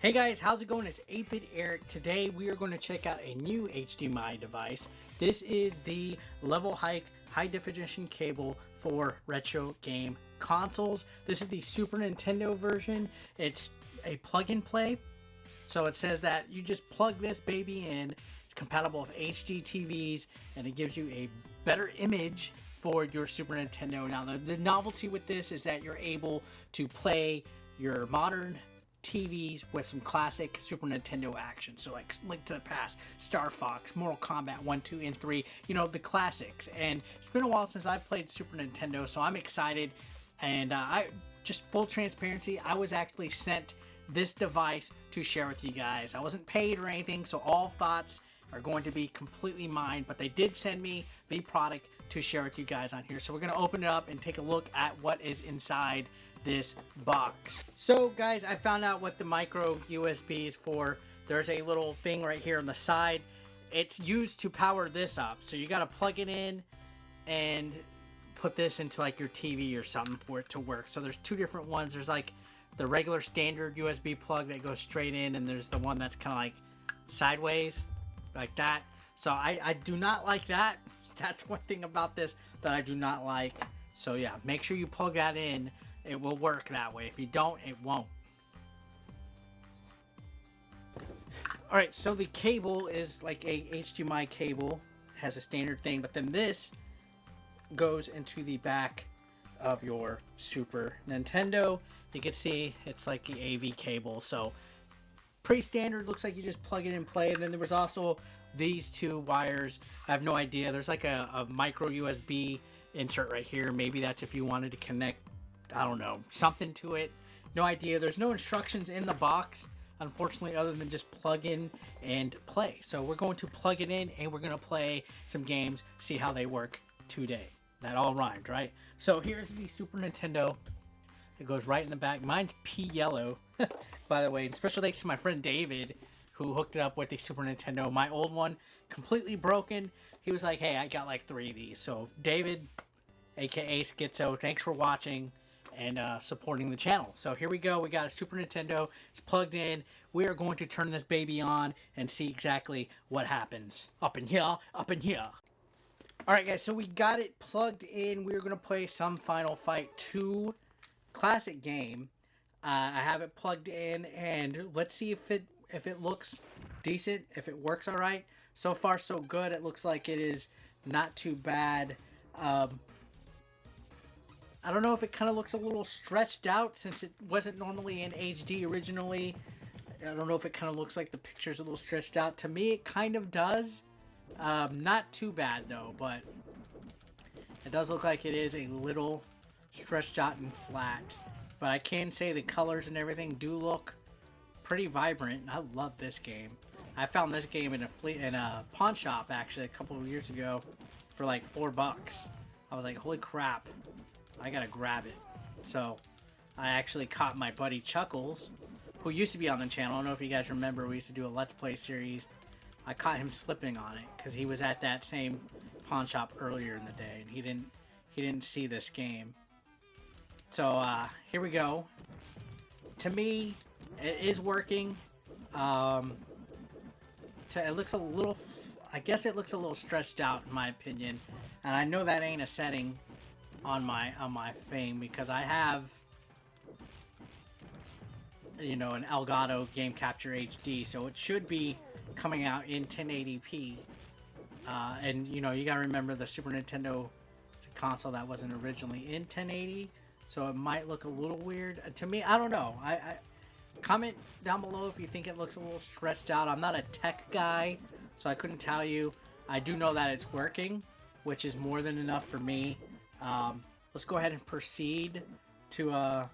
Hey guys, how's it going? It's 8-Bit Eric. Today we are going to check out a new HDMI device. This is the Levelhike high definition cable for retro game consoles. This is the Super Nintendo version. It's a plug and play. So it says that you just plug this baby in. It's compatible with HD TVs and it gives you a better image for your Super Nintendo. Now the novelty with this is that you're able to play your modern TVs with some classic Super Nintendo action. So like Link to the Past, Star Fox, Mortal Kombat 1, 2, and 3, you know, the classics. And it's been a while since I've played Super Nintendo, so I'm excited. And I just full transparency, I was actually sent this device to share with you guys. I wasn't paid or anything, so all thoughts are going to be completely mine, but they did send me the product to share with you guys on here. So we're going to open it up and take a look at what is inside this box. So guys, I found out what the micro USB is for. There's a little thing right here on the side. It's used to power this up. So you got to plug it in and put this into like your TV or something for it to work. So there's two different ones. There's like the regular standard USB plug that goes straight in, and there's the one that's kind of like sideways like that. So I do not like that. That's one thing about this that I do not like. So yeah, make sure you plug that in. It will work that way. If you don't, it won't. Alright, so the cable is like a HDMI cable. It has a standard thing, but then this goes into the back of your Super Nintendo. You can see it's like the AV cable. So pretty standard. Looks like you just plug it in and play. And then there was also these two wires. I have no idea. There's like a micro USB insert right here. Maybe that's if you wanted to connect, I don't know, something to it. No idea. There's no instructions in the box, unfortunately, other than just plug in and play. So we're going to plug it in and we're going to play some games, see how they work today. That all rhymed, right? So here's the Super Nintendo. It goes right in the back. Mine's pea yellow, by the way. And special thanks to my friend David, who hooked it up with the Super Nintendo. My old one, completely broken. He was like, hey, I got like 3 of these. So David, aka Schizo, thanks for watching and supporting the channel. So here we go. We got a Super Nintendo. It's plugged in. We are going to turn this baby on and see exactly what happens. Up in here, up in here. Alright guys, so we got it plugged in. We're going to play some Final Fight 2 classic game. I have it plugged in and let's see if it looks decent, if it works alright. So far so good. It looks like it is not too bad. I don't know if it kind of looks a little stretched out since it wasn't normally in HD originally. I don't know if it kind of looks like the picture's a little stretched out. To me, it kind of does. Not too bad though, but it does look like it is a little stretched out and flat. But I can say the colors and everything do look pretty vibrant. I love this game. I found this game in a pawn shop actually a couple of years ago for like $4. I was like, holy crap, I gotta grab it. So I actually caught my buddy Chuckles, who used to be on the channel. I don't know if you guys remember, we used to do a Let's Play series. I caught him slipping on it because he was at that same pawn shop earlier in the day and he didn't see this game. So here we go. To me, it is working. It looks a little, I guess it looks a little stretched out in my opinion, and I know that ain't a setting on my thing because I have, you know, an Elgato Game Capture HD, so it should be coming out in 1080p. And you know, you gotta remember the Super Nintendo console that wasn't originally in 1080, so it might look a little weird to me. I don't know. I comment down below if you think it looks a little stretched out. I'm not a tech guy, so I couldn't tell you. I do know that it's working, which is more than enough for me. Let's go ahead and proceed to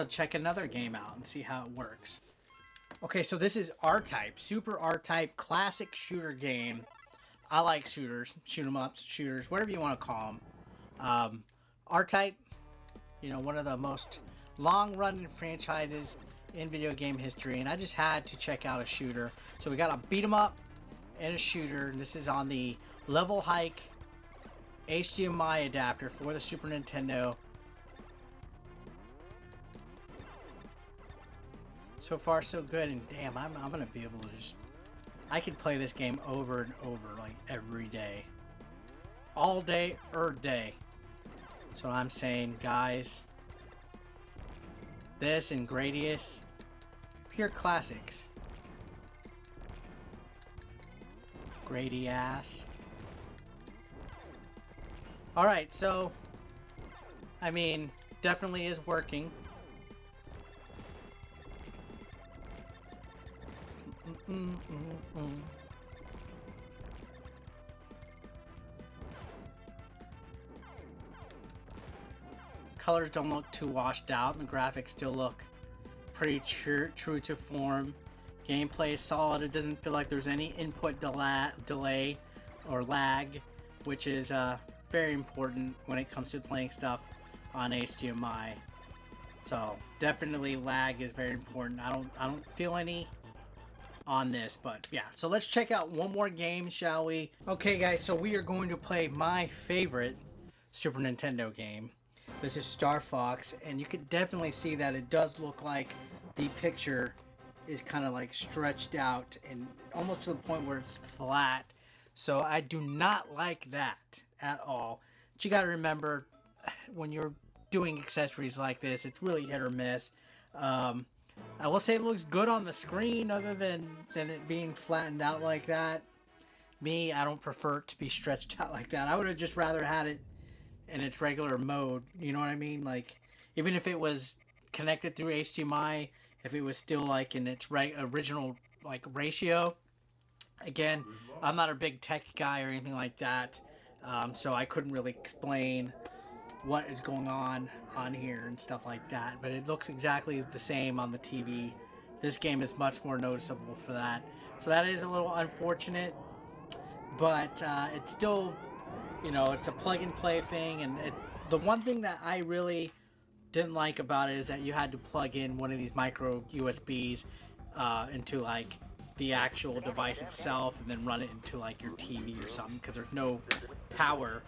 check another game out and see how it works. Okay, so this is R-Type, Super R-Type classic shooter game. I like shooters, shoot 'em ups, shooters, whatever you want to call them. R-Type, you know, one of the most long-running franchises in video game history, and I just had to check out a shooter. So we got a beat 'em up and a shooter, and this is on the Levelhike HDMI adapter for the Super Nintendo. So So far, so good. And damn, I'm gonna be able to just... I could play this game over and over, like, every day. All day, day. So I'm saying, guys, this and Gradius, pure classics. Grady ass. Alright, so, I mean, definitely is working. Colors don't look too washed out, and the graphics still look pretty true to form. Gameplay is solid. It doesn't feel like there's any input delay or lag, which is very important when it comes to playing stuff on HDMI. So definitely lag is very important. I don't feel any on this, but yeah. So let's check out one more game, shall we? Okay, guys. So we are going to play my favorite Super Nintendo game. This is Star Fox, and you can definitely see that it does look like the picture is kind of like stretched out and almost to the point where it's flat. So I do not like that at all. But you got to remember, when you're doing accessories like this, it's really hit or miss. I will say it looks good on the screen, other than it being flattened out like that. Me, I don't prefer it to be stretched out like that. I would have just rather had it in its regular mode. You know what I mean? Like, even if it was connected through HDMI, if it was still like in its original like ratio. Again, I'm not a big tech guy or anything like that, so I couldn't really explain what is going on here and stuff like that. But it looks exactly the same on the TV. This game is much more noticeable for that. So that is a little unfortunate, but it's still, you know, it's a plug and play thing. And the one thing that I really didn't like about it is that you had to plug in one of these micro USBs into like the actual device itself, and then run it into like your TV or something, because there's no power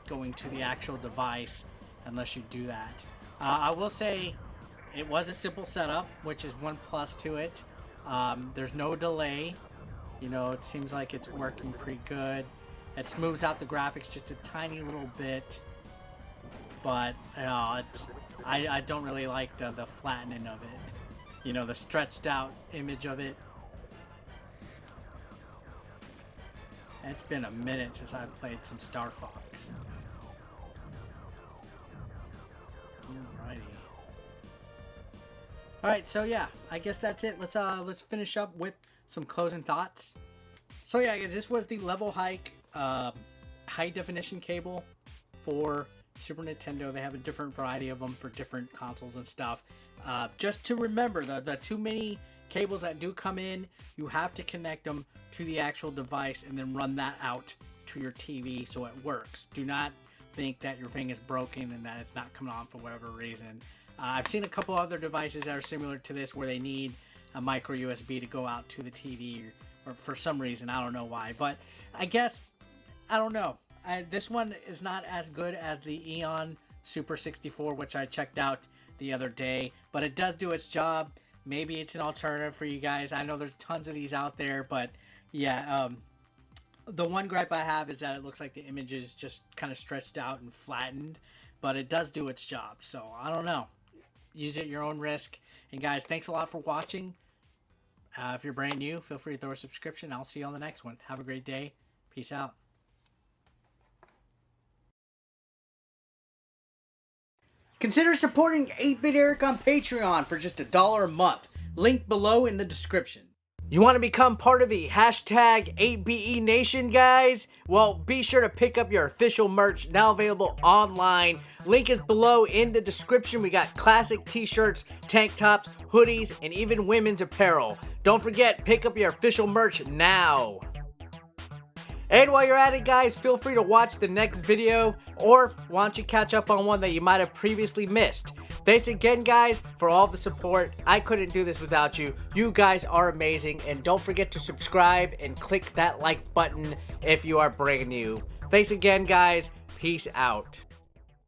going to the actual device unless you do that. I will say it was a simple setup, which is one plus to it. There's no delay. You know, it seems like it's working pretty good. It smooths out the graphics just a tiny little bit, but I don't really like the flattening of it. You know, the stretched out image of it. It's been a minute since I've played some Star Fox. Alrighty. Alright, so yeah, I guess that's it. Let's finish up with some closing thoughts. So yeah, this was the Levelhike high definition cable for Super Nintendo. They have a different variety of them for different consoles and stuff. Just to remember, the too many cables that do come in, you have to connect them to the actual device and then run that out to your TV so it works. Do not think that your thing is broken and that it's not coming on for whatever reason. I've seen a couple other devices that are similar to this where they need a micro USB to go out to the TV, or for some reason, I don't know why, but I guess, I don't know. This one is not as good as the Eon Super 64, which I checked out the other day, but it does do its job. Maybe it's an alternative for you guys. I know there's tons of these out there, but yeah, the one gripe I have is that it looks like the image is just kind of stretched out and flattened, but it does do its job. So I don't know. Use it at your own risk. And guys, thanks a lot for watching. If you're brand new, feel free to throw a subscription. I'll see you on the next one. Have a great day. Peace out. Consider supporting 8-Bit Eric on Patreon for just $1 a month. Link below in the description. You want to become part of the hashtag 8BE Nation, guys? Well, be sure to pick up your official merch, now available online. Link is below in the description. We got classic t-shirts, tank tops, hoodies, and even women's apparel. Don't forget, pick up your official merch now. And while you're at it, guys, feel free to watch the next video, or why don't you catch up on one that you might have previously missed. Thanks again, guys, for all the support. I couldn't do this without you. You guys are amazing, and don't forget to subscribe and click that like button if you are brand new. Thanks again, guys. Peace out.